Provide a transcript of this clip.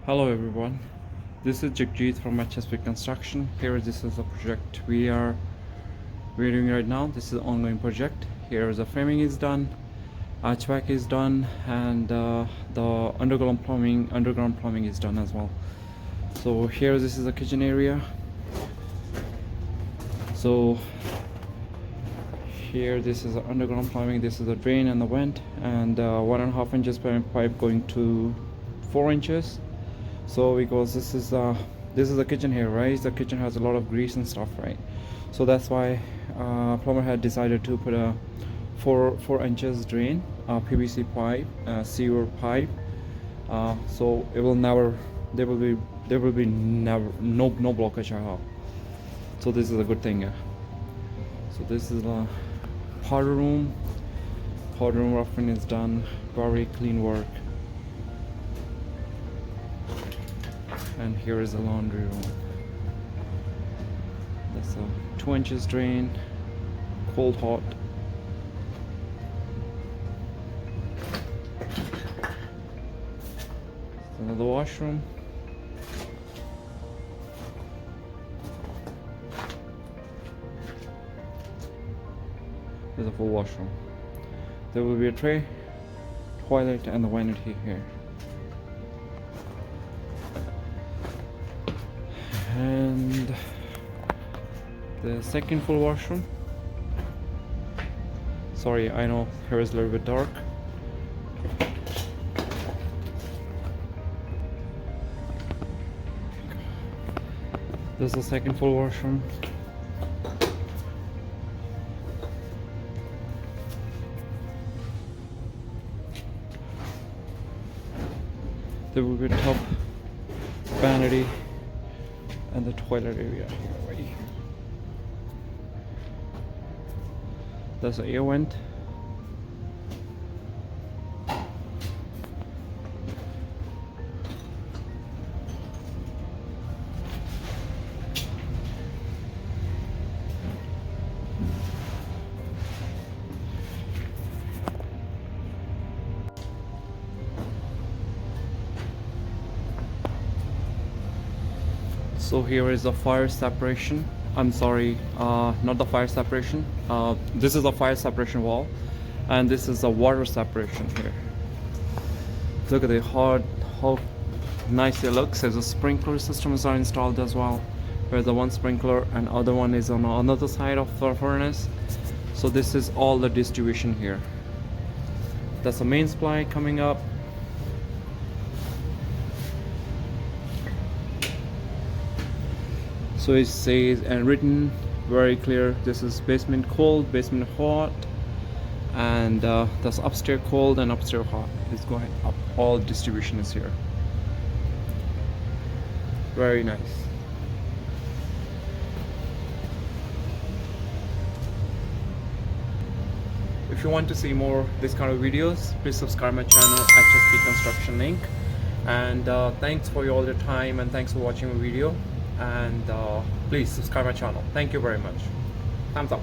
Hello everyone, this is Jagjit from HSP Construction. Here this is a project we're doing right now. This is an ongoing project. Here is the framing is done, HVAC is done, and the underground plumbing is done as well. So here this is the kitchen area. So here this is the underground plumbing. This is the drain and the vent, and 1.5 inches pipe going to 4 inches. So because this is the kitchen here, right? The kitchen has a lot of grease and stuff, right? So that's why plumber had decided to put a 4 inches drain, PVC pipe, sewer pipe. So it will never, there will be never no blockage at all. So this is a good thing. So this is the powder room. Powder room roughing is done. Very clean work. And here is the laundry room. That's a 2 inches drain, cold hot. Another washroom. There's a full washroom. There will be a tray, toilet, and the vanity here. And the second full washroom. Sorry, I know here is a little bit dark. This is the second full washroom. There will be a tub, vanity, and the toilet area here, right here. That's the air vent. So here is the fire separation. I'm sorry, not the fire separation. This is the fire separation wall, and this is the water separation here. Look at how nice it looks. As a sprinkler systems are installed as well, where the one sprinkler and other one is on another side of the furnace. So this is all the distribution here. That's the main supply coming up. So it says and written very clear, this is basement cold, basement hot, and that's upstairs cold and upstairs hot. It's going up. All distribution is here. Very nice. If you want to see more this kind of videos, please subscribe my channel HSP Construction link. And thanks for all your time, and thanks for watching my video. And please subscribe my channel. Thank you very much. Thumbs up.